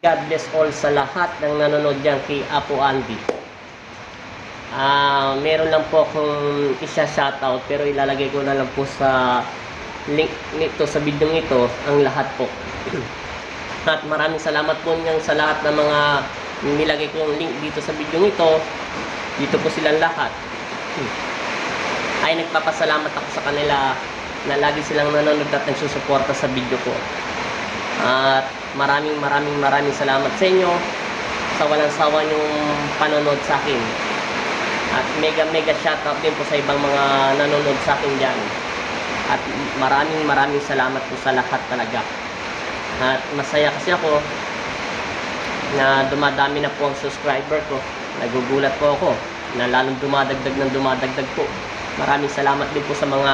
God bless all sa lahat ng nanonood dyan kay Apo Andy. Meron lang po akong isa-shoutout pero ilalagay ko na lang po sa link nito sa video ito ang lahat po. At maraming salamat po niyang sa lahat ng mga nilagay kong link dito sa video ito. Dito po silang lahat. Ay nagpapasalamat ako sa kanila na lagi silang nanonood at nagsusuporta sa video ko. At maraming salamat sa inyo sa walang sawa yung panonood sa akin. At mega shoutout din po sa ibang mga nanonood sa akin dyan. At maraming salamat po sa lahat talaga. At masaya kasi ako na dumadami na po ang subscriber ko. Nagugulat po ako na lalong dumadagdag po. Maraming salamat din po sa mga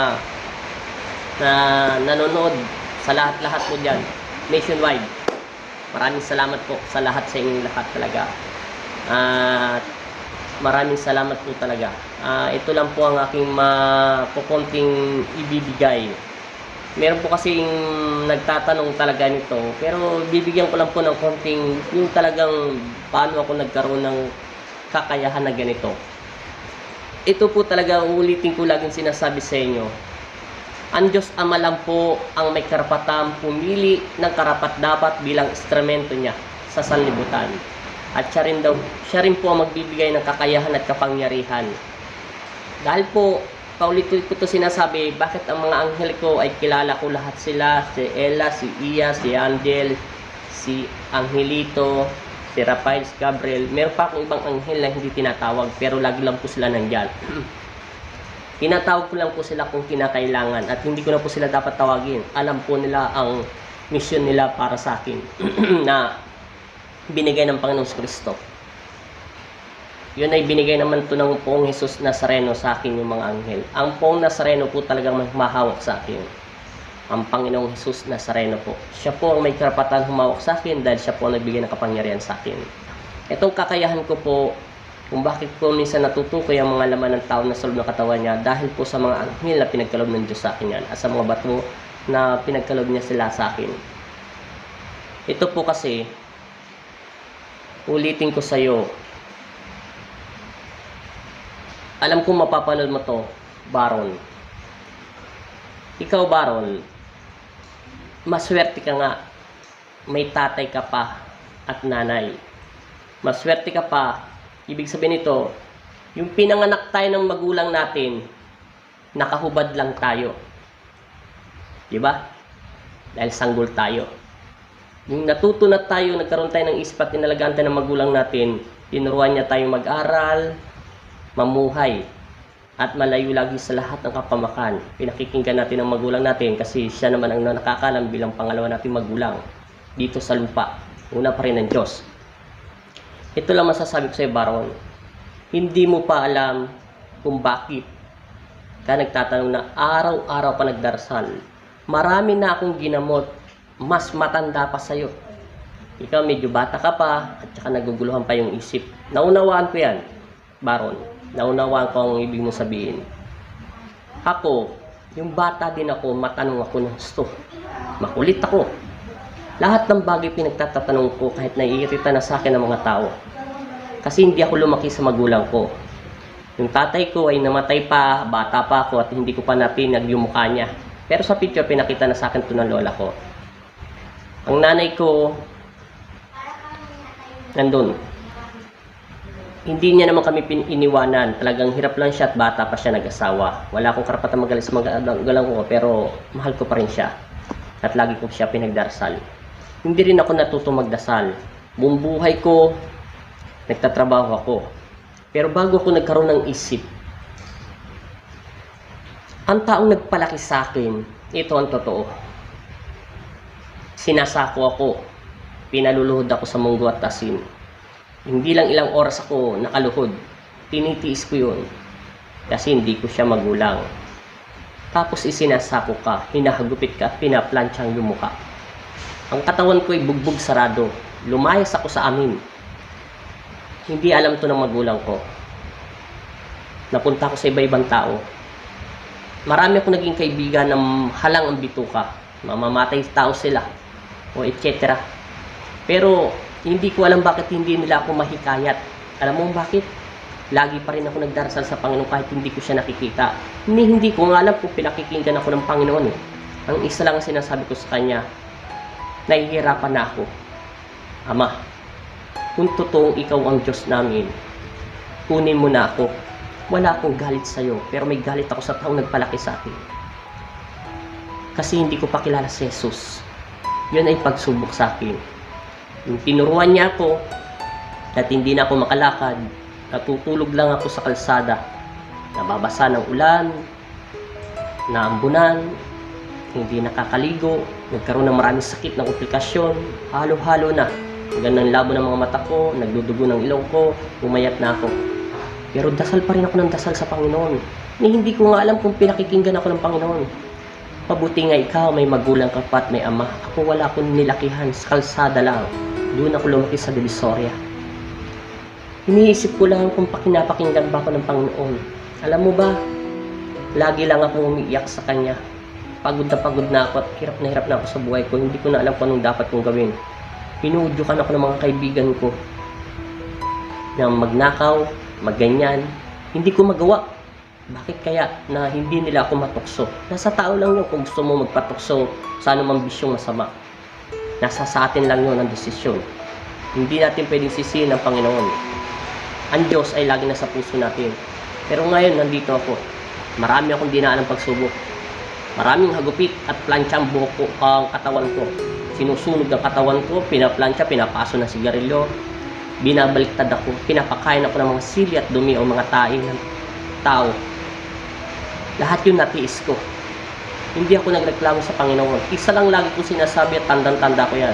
na nanonood sa lahat po dyan nationwide. Maraming salamat po sa lahat sa inyong lahat talaga. At maraming salamat po talaga. Ito lang po ang aking makukunting ibibigay. Meron po kasing nagtatanong talaga nito, pero bibigyan ko lang po ng konting yung talagang paano ako nagkaroon ng kakayahan na ganito. Ito po talaga, ulitin ko laging sinasabi sa inyo. Ang Diyos Ama lang po ang may karapatang pumili ng karapat-dapat bilang instrumento niya sa sanlibutan. At siya rin po ang magbibigay ng kakayahan at kapangyarihan. Dahil po, paulit-ulit ko ito sinasabi, bakit ang mga anghel ko ay kilala ko lahat sila, si Ella, si Iya, si Angel, si Angelito, si Rafael, si Gabriel. Meron pa akong ibang anghel na hindi tinatawag, pero lagi lang po sila nandyan. Tinatawag ko lang po sila kung kinakailangan at hindi ko na po sila dapat tawagin. Alam po nila ang mission nila para sa akin na binigay ng Panginoong Kristo. Yun ay binigay naman to ng Poong Jesus Nazareno sa akin yung mga anghel. Ang Poong Nazareno po talagang mahawak sa akin. Ang Panginoong Jesus Nazareno po. Siya po ang may karapatan humawak sa akin dahil siya po ang nagbigay ng kapangyarihan sa akin. Itong kakayahan ko po, kung bakit po minsan natutukoy ang mga laman ng tao na sa loob ng katawan niya, dahil po sa mga anghel na pinagkaloob ng Diyos sa akin yan, at sa mga bato na pinagkaloob niya sila sa akin. Ito po kasi, ulitin ko sa iyo, alam kong mapapanood mo to, Baron. Ikaw, Baron, maswerte ka nga, may tatay ka pa at nanay. Maswerte ka pa. Ibig sabihin nito, yung pinanganak tayo ng magulang natin, nakahubad lang tayo. Diba? Dahil sanggol tayo. Yung natuto na tayo, nagkaroon tayo ng isip at tinalagaan tayo ng magulang natin, tinuruan niya tayong mag-aral, mamuhay, at malayo lagi sa lahat ng kapamakan. Pinakikinggan natin ang magulang natin kasi siya naman ang nakakalam bilang pangalawa nating magulang dito sa lupa. Una pa rin ang Diyos. Ito lang masasabi ko sa iyo, Baron. Hindi mo pa alam kung bakit ka nagtatanong na araw-araw pa nagdarasal. Marami na akong ginamot, mas matanda pa sa iyo. Ikaw medyo bata ka pa, at saka naguguluhan pa yung isip. Naunawaan ko yan, Baron. Naunawaan ko ang ibig mong sabihin. Ako, yung bata din ako, matanong ako ng gusto. Makulit ako. Lahat ng bagay pinagtatatanong ko kahit naiirita na sa akin ng mga tao. Kasi hindi ako lumaki sa magulang ko. Yung tatay ko ay namatay pa, bata pa ako at hindi ko pa natinag yung mukha niya. Pero sa picture pinakita na sa akin ito ng lola ko. Ang nanay ko, nandun. Hindi niya naman kami iniwanan. Talagang hirap lang siya at bata pa siya nag-asawa. Wala akong karapatan magaling sa magulang ko pero mahal ko pa rin siya. At lagi ko siya pinagdarasal. Hindi rin ako natuto magdasal. Buong buhay ko, nagtatrabaho ako. Pero bago ako nagkaroon ng isip, ang taong nagpalaki sa akin, ito ang totoo. Sinasako ako. Pinaluluhod ako sa munggo at asin. Hindi lang ilang oras ako nakaluhod. Tinitiis ko yun. Kasi hindi ko siya magulang. Tapos isinasako ka, hinahagupit ka, pinaplanchang yung mukha. Ang katawan ko ay bugbog sarado. Lumayas ako sa amin. Hindi alam to ng magulang ko. Napunta ako sa iba-ibang tao. Marami akong naging kaibigan ng halang ang bituka. Mamamatay tao sila. O etc. Pero Hindi ko alam bakit hindi nila ako mahikayat. Alam mo bakit? Lagi pa rin ako nagdarasal sa Panginoon kahit hindi ko siya nakikita. Hindi ko nga alam kung pinakikinggan ako ng Panginoon eh. Ang isa lang ang sinasabi ko sa Kanya, nahihirapan na ako. Ama, kung totoong ikaw ang Diyos namin, kunin mo na ako. Wala akong galit sa iyo, pero may galit ako sa taong nagpalaki sa akin. Kasi hindi ko pa kilala si Jesus. Yun ay pagsubok sa akin. Yung tinuruan niya ako, at hindi na ako makalakad, natutulog lang ako sa kalsada, nababasa ng ulan, naambunan, hindi nakakaligo, nagkaroon ng maraming sakit ng komplikasyon, halo-halo na. Hanggang labo ng mga mata ko, nagdudugo ng ilong ko, umayat na ako. Pero dasal pa rin ako ng dasal sa Panginoon. Hindi ko nga alam kung pinakikinggan ako ng Panginoon. Mabuti nga ikaw, may magulang ka pa at may ama. Ako wala akong nilakihan, sa kalsada lang. Doon ako lumaki sa Divisoria. Iniisip ko lang kung pakinapakinggan ba ako ng Panginoon. Alam mo ba, lagi lang akong umiiyak sa Kanya. Pagod na ako at hirap na ako sa buhay ko. Hindi ko na alam kung anong dapat kong gawin. Pinudyukan ako ng mga kaibigan ko na magnakaw, magganyan. Hindi ko magawa. Bakit kaya na hindi nila ako matukso? Nasa tao lang yun kung gusto mo magpatukso sa anumang bisyong masama. Nasa sa atin lang yun ang desisyon. Hindi natin pwedeng sisihin ang Panginoon. Ang Diyos ay lagi nasa puso natin. Pero ngayon, nandito ako. Marami akong dinaan ng pagsubok. Maraming hagupit at plancha ang buhok ko, ang katawan ko. Sinusunog ang katawan ko, pinaplansya, pinapaso ng sigarilyo. Binabaliktad ako, pinapakain ako ng mga sili at dumi o mga taing ng tao. Lahat yun natiis ko. Hindi ako nagreklamo sa Panginoon. Isa lang lagi ko sinasabi at tandang-tanda ko yan.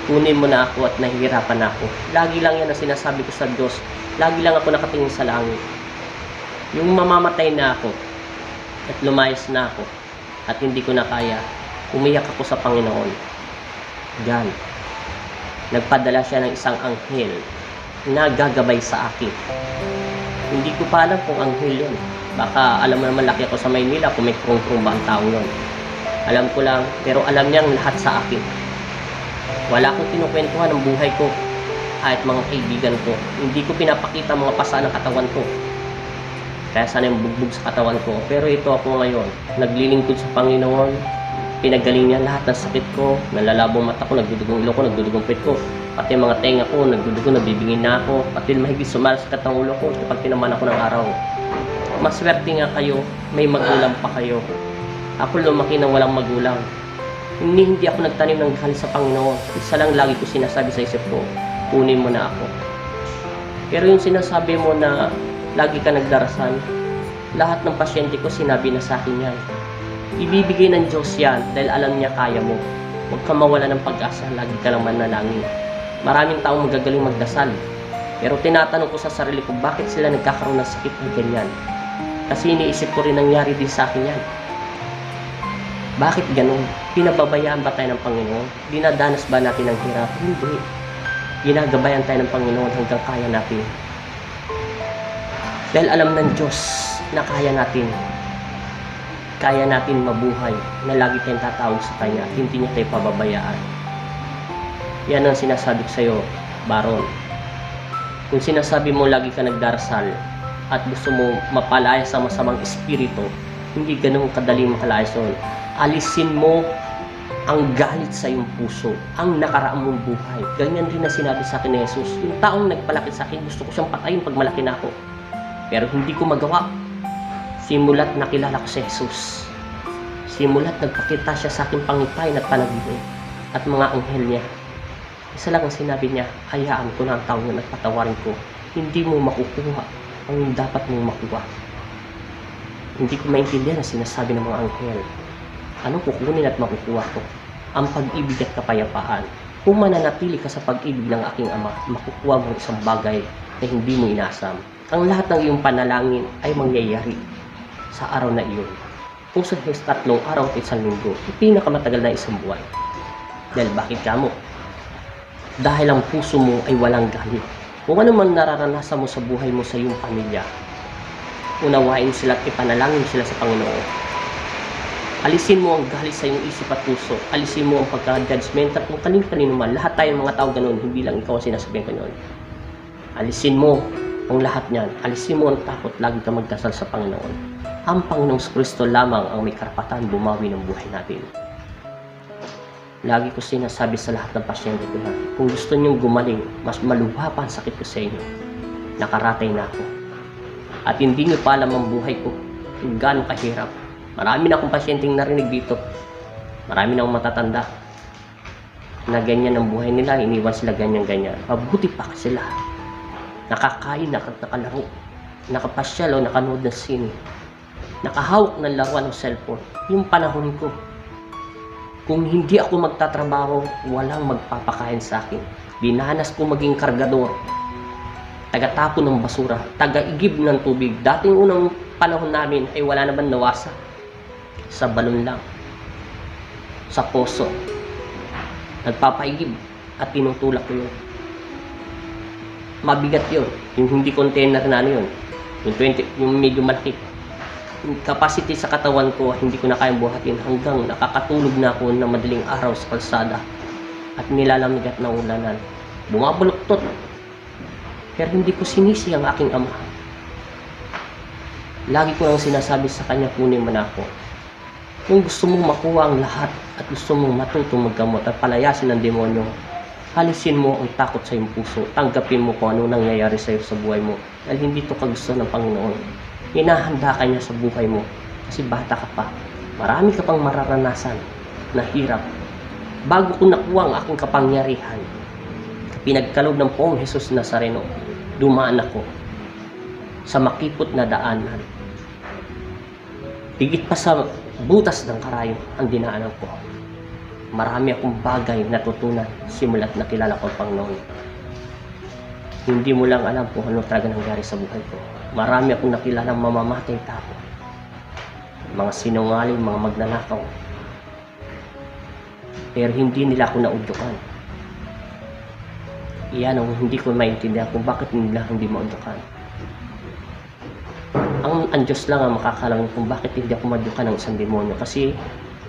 Kunin mo na ako at nahihirapan na ako. Lagi lang yan ang sinasabi ko sa Diyos. Lagi lang ako nakatingin sa langit. Yung mamamatay na ako at lumayas na ako at hindi ko na kaya, umiyak ako sa Panginoon. Yan. Nagpadala siya ng isang anghel na gagabay sa akin. Hindi ko pa alam kung anghel yun. Baka alam mo naman, laki ako sa Maynila kung may krong-krong ba ang tao yun. Alam ko lang, pero alam niyang lahat sa akin. Wala akong kinukwentuhan ng buhay ko kahit mga kaibigan ko. Hindi ko pinapakita mga pasa ng katawan ko. Kaya sana yung bugbog sa katawan ko. Pero ito ako ngayon, naglilingkod sa Panginoon. Pinagaling niya lahat ng sakit ko, nalalabong mata ko, nagdudugong ilong ko, nagdudugong pit ko, pati mga tenga ko, nagdudugo, nabibingin na ako, pati mahigit sumalaskat ang ulo ko kapag tinaman ako ng araw. Maswerte nga kayo, may magulang pa kayo. Ako lumaki na walang magulang. Hindi ako nagtanim ng galit sa Panginoon. Isa lang lagi ko sinasabi sa isip ko, kunin mo na ako. Pero yung sinasabi mo na lagi ka nagdarasal, lahat ng pasyente ko sinabi na sa akin yan. Ibibigay ng Diyos yan dahil alam niya kaya mo. Huwag ka mawala ng pag-asa, lagi ka lang manalangin. Maraming taong magagaling magdasal. Pero tinatanong ko sa sarili ko, bakit sila nagkakaroon ng sakit ng ganyan? Kasi iniisip ko rin nangyari din sa akin yan. Bakit ganun? Pinababayaan ba tayo ng Panginoon? Dinadanas ba natin ang hirap? Hindi. Ginagabayan tayo ng Panginoon hanggang kaya natin. Dahil alam ng Diyos na kaya natin mabuhay, na lagi tayong tatawag sa Kanya, hindi niya tayo pababayaan. Yan ang sinasabi ko sa iyo, Baron. Kung sinasabi mo lagi ka nagdarasal at gusto mo mapalaya sa masamang espiritu, hindi ganun kadaling makalayas yun. Alisin mo ang galit sa iyong puso, ang nakaraang mong buhay. Ganyan rin na sinabi sa akin ni Jesus. Yung taong nagpalaki sa akin, gusto ko siyang patayin pag malaki na ako. Pero hindi ko magawa. Simulat nakilala ko si Jesus. Simulat nagpakita siya sa aking pangipay at panaginip at mga anghel niya. Isa lang ang sinabi niya, hayaan ko na ang tao na nagpatawarin ko. Hindi mo makukuha ang dapat mong makuha. Hindi ko maintindihan ang sinasabi ng mga anghel. Anong kukunin at makukuha ko? Ang pag-ibig at kapayapaan. Kung mananatili ka sa pag-ibig ng aking Ama, makukuha mo isang bagay na hindi mo inasam. Ang lahat ng iyong panalangin ay mangyayari sa araw na iyon. Kung sa 3 araw at 1 linggo, pinakamatagal na isang buwan. Dahil bakit ka mo? Dahil ang puso mo ay walang galit. Kung ano man nararanasan mo sa buhay mo sa iyong pamilya, unawain sila at ipanalangin sila sa Panginoon. Alisin mo ang galit sa iyong isip at puso. Alisin mo ang pagka-judgmental kung kanino man. Lahat tayong mga tao ganun, hindi lang ikaw ang sinasabihan ko yun. Alisin mo ang lahat niyan. Alisin mo ang takot, lagi ka magdasal sa Panginoon. Ang Panginoong Kristo lamang ang may karapatan bumawi ng buhay natin. Lagi ko sinasabi sa lahat ng pasyente ko na kung gusto niyong gumaling, mas maluha pa ang sakit ko sa inyo. Nakaratay na ako. At hindi niyo pa alam ang buhay ko kung gaano kahirap. Marami na akong pasyenteng narinig dito. Marami na akong matatanda na ganyan ang buhay nila, iniwan sila ganyan-ganyan. Mabuti pa sila. Nakakain, nakalaro, nakapasyal o nakanood ng sine, nakahawak ng laruan ng cellphone. Yung panahon ko, kung hindi ako magtatrabaho, walang magpapakain sa akin. Dinanas ko maging kargador, taga-tapon ng basura, taga-igib ng tubig. Dating unang panahon namin ay wala naman nawasa. Sa balon lang, sa poso, nagpapaigib at tinutulak ko yun. Mabigat yun, yung hindi container na ano yun, yung medyo malaki. Yung capacity sa katawan ko, hindi ko na kayang buhatin hanggang nakakatulog na ako ng madaling araw sa kalsada at nilalamig at naulanan. Bumabuluktot, pero hindi ko sinisi ang aking ama. Lagi ko lang sinasabi sa kanya, kunin mo na ako. Kung gusto mong makuha ang lahat at gusto mong matutong maggamot at palayasin ng demonyo, alisin mo ang takot sa iyong puso. Tanggapin mo kung ano nangyayari sa iyo sa buhay mo. Dahil hindi ito kagusto ng Panginoon. Hinahanda ka niya sa buhay mo kasi bata ka pa. Marami ka pang mararanasan na hirap. Bago ko nakuha ang aking kapangyarihan, pinagkaloob ng Poong Jesus Nazareno, dumaan ako sa makipot na daanan. Higit pa sa butas ng karayo ang dinaanan ko. Marami akong bagay natutunan simula't nakilala ko ang Panginoon. Hindi mo lang alam kung ano talaga nangyari sa buhay ko. Marami akong nakilalang mamamatay tao. Mga sinungaling, mga magnanakaw. Pero hindi nila ako naudyukan. Iyan ang hindi ko maintindihan kung bakit nila hindi maudyukan. Ang Diyos lang ang makakalam kung bakit hindi ako madyukan ng isang demonyo. Kasi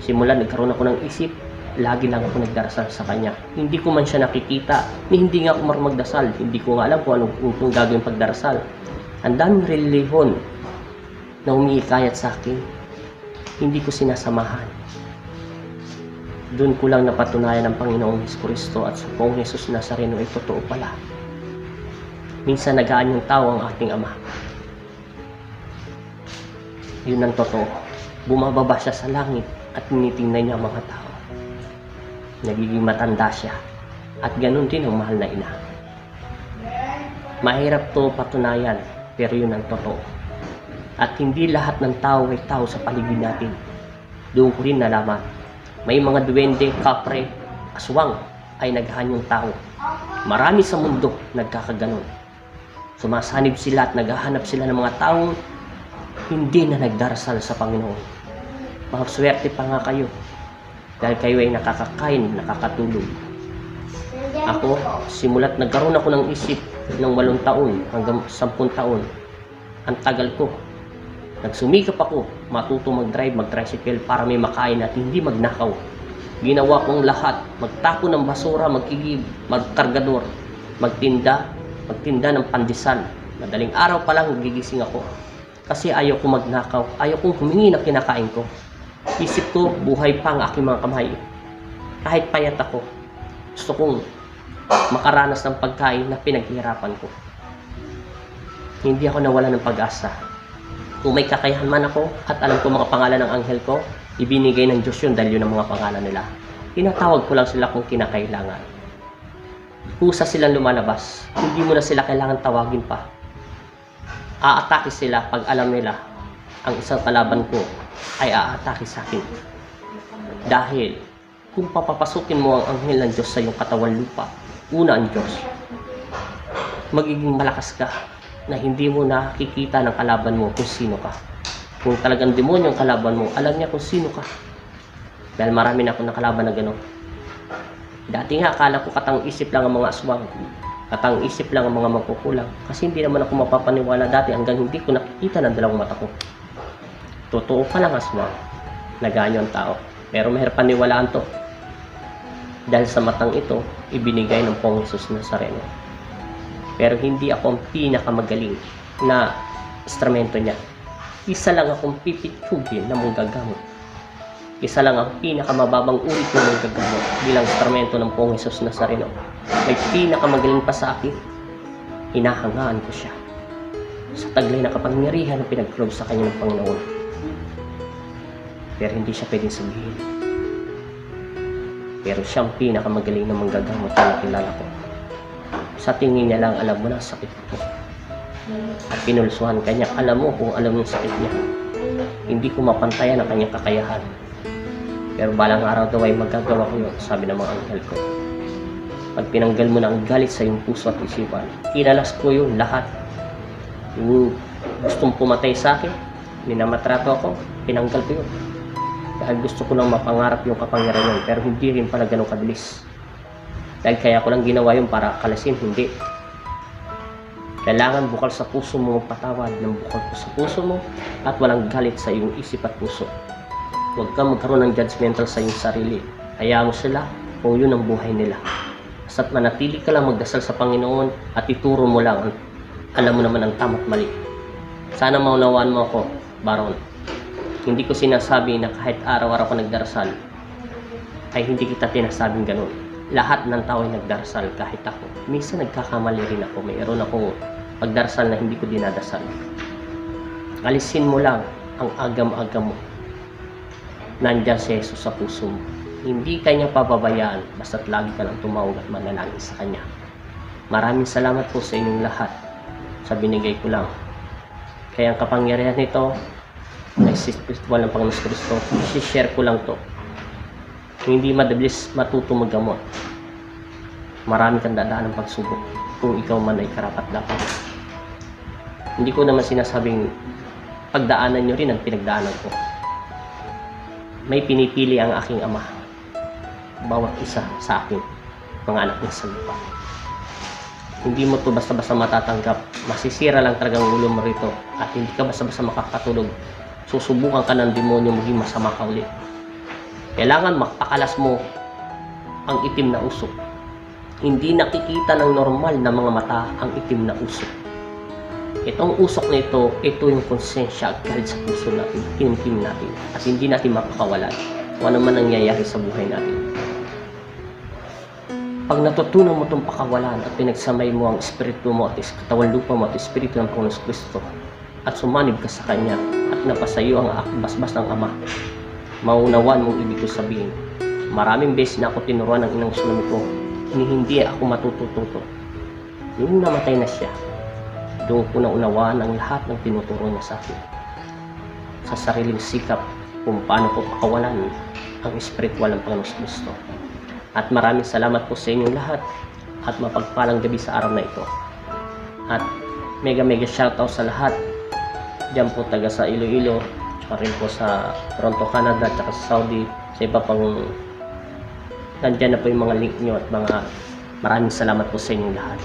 simula nagkaroon ako ng isip, lagi lang ako nagdarasal sa Kanya. Hindi ko man siya nakikita, hindi nga ako marunong magdasal. Hindi ko nga alam kung anong gagawin pagdarasal. Ang daming relihon na umiikayat sa akin, hindi ko sinasamahan. Doon ko lang napatunayan ng Panginoong Kristo at sa Poong Jesus Nazareno ay totoo pala. Minsan nagaan yung tao ang ating Ama. Yun ang totoo. Bumababa siya sa langit at tinitingnan niya ang mga tao. Nagiging matanda siya. At ganun din ang mahal na ina. Mahirap to patunayan, pero yun ang totoo. At hindi lahat ng tao ay tao sa paligid natin. Doon ko rin nalaman. May mga duwende, kapre, aswang ay naghanyong tao. Marami sa mundo nagkakaganon. Sumasanib sila at naghahanap sila ng mga taong hindi na nagdarasal sa Panginoon. Maswerte pa nga kayo dahil kayo ay nakakakain, nakakatulog. Ako, simulat nagkaroon ako ng isip ng 8 taon hanggang 10 taon. Ang tagal ko. Nagsumikap ako, matuto mag-drive, mag-tricycle para may makain at hindi magnakaw. Ginawa kong lahat, magtapon ng basura, magkigib, magkargador, magtinda ng pandesal. Madaling araw pa lang gigising ako. Kasi ayaw ko magnakaw, ayaw kong humingi ng kinakain ko. Isip ko, buhay pa ang aking mga kamay. Kahit payat ako, gusto kong makaranas ng pagkain na pinaghihirapan ko. Hindi ako nawala ng pag-asa. Kung may kakayahan man ako at alam ko mga pangalan ng anghel ko, ibinigay ng Diyos yun dahil yun ang mga pangalan nila. Tinatawag ko lang sila kung kinakailangan. Kusa silang lumalabas, hindi mo na sila kailangan tawagin pa. Aatake sila pag alam nila ang isang kalaban ko ay aatake sa akin. Dahil kung papapasukin mo ang anghel ng Diyos sa iyong katawan lupa, una ang Diyos, magiging malakas ka na hindi mo nakikita ng kalaban mo kung sino ka. Kung talagang demonyo ang kalaban mo, alam niya kung sino ka. Dahil marami na akong nakalaban na gano'n. Dati nga akala ko katang isip lang ang mga aswang. Katang isip lang ang mga magkukulang. Kasi hindi naman ako mapapaniwala dati hanggang hindi ko nakikita ng dalawang mata ko. Totoo pa lang aswang. naganyo ang tao. Pero mahirap paniwalaan to. Dahil sa matang ito, ibinigay ng Pong Jesus Nazareno. Pero hindi ako ang pinakamagaling na instrumento niya. Isa lang akong pipitugin na manggagamot. Isa lang ang pinakamababang uri ng manggagamot bilang instrumento ng Pong Jesus Nazareno. May pinakamagaling pa sa akin. Hinahangaan ko siya sa taglay na kapangyarihan na pinagkaloob sa kanya ng Panginoon. Pero hindi siya pwedeng sabihin. Pero siyang pinakamagaling na manggagamot na nakilala ko. Sa tingin niya lang, alam mo na sakit ko. At pinulsuhan kanya, alam mo kung alam mo yung sakit niya. Hindi ko mapantayan ang kanyang kakayahan. Pero balang araw daw ay magagawa ko yun, sabi ng mga anghel ko. Pag pinanggal mo na ang galit sa iyong puso at isipan, inalas ko yun lahat. Yung gustong pumatay sa akin, minamatrato ako, pinanggal ko yun. Dahil gusto ko lang mapangarap yung kapangyarihan yun, pero hindi rin pala ganun kabilis. Dahil kaya ko lang ginawa yun para kalasin, hindi. Kailangan bukal sa puso mo magpatawad ng bukal po sa puso mo at walang galit sa iyong isip at puso. Huwag kang magkaroon ng judgmental sa iyong sarili. Hayaan mo sila kung yun ang buhay nila. Basta't manatili ka lang magdasal sa Panginoon at ituro mo lang. Alam mo naman ang tama at mali. Sana maunawaan mo ako, Baron. Hindi ko sinasabi na kahit araw-araw ka nagdarasal ay hindi kita tinasabing ganun. Lahat ng tao ay nagdarasal, kahit ako. Minsan nagkakamali rin ako. Mayroon akong pagdarasal na hindi ko dinadasal. Alisin mo lang ang agam-agam mo. Nandiyan si Jesus sa puso mo. Hindi kanya pababayaan basta't lagi ka lang tumawag at manalangin sa kanya. Maraming salamat po sa inyong lahat sa binigay ko lang. Kaya ang kapangyarihan nito ay spiritual ng Panginoon Kristo. I-share ko lang to. Hindi madabilis matuto maggamot. Marami kang dadaan ng pagsubok kung ikaw man ay karapat-dapat. Hindi ko naman sinasabing pagdaanan nyo rin ang pinagdaanan ko. May pinipili ang aking ama. Bawat isa sa akin, mga anak niya sa lupa. Hindi mo to basta-basta matatanggap. Masisira lang talagang ulo mo rito at hindi ka basta-basta makakatulog. Susubukan ka ng demonyo maging masama ka ulit. Kailangan makakalas mo ang itim na usok. Hindi nakikita ng normal na mga mata ang itim na usok. Itong usok na ito yung konsensya at galit sa puso natin, kinimkim natin, at hindi natin makakawalan kung ano man nangyayari sa buhay natin. Pag natutunan mo itong pakawalan at pinagsamay mo ang espiritu mo at katawan lupa mo at espiritu ng Panginoon Kristo at sumanib ka sa Kanya at napasayo ang basbas ng Ama, maunawan mong ibig ko sabihin. Maraming beses na ako tinuruan ng inang sunami ko, hindi ako matututo. Yung namatay na siya, doon ko na unawaan ang lahat ng tinuturo niya sa akin. Sa sariling sikap kung paano ko pakawalan ang espiritual ng Panginoon Kristo. At maraming salamat po sa inyong lahat at mapagpalang gabi sa araw na ito. At mega shoutout sa lahat. Diyan po taga sa Iloilo, tsaka rin po sa Toronto, Canada, tsaka sa Saudi, sa iba pang nandyan na po yung mga link nyo at maraming salamat po sa inyong lahat.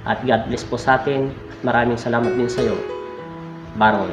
At God bless po sa atin. Maraming salamat din sa iyo, Baron.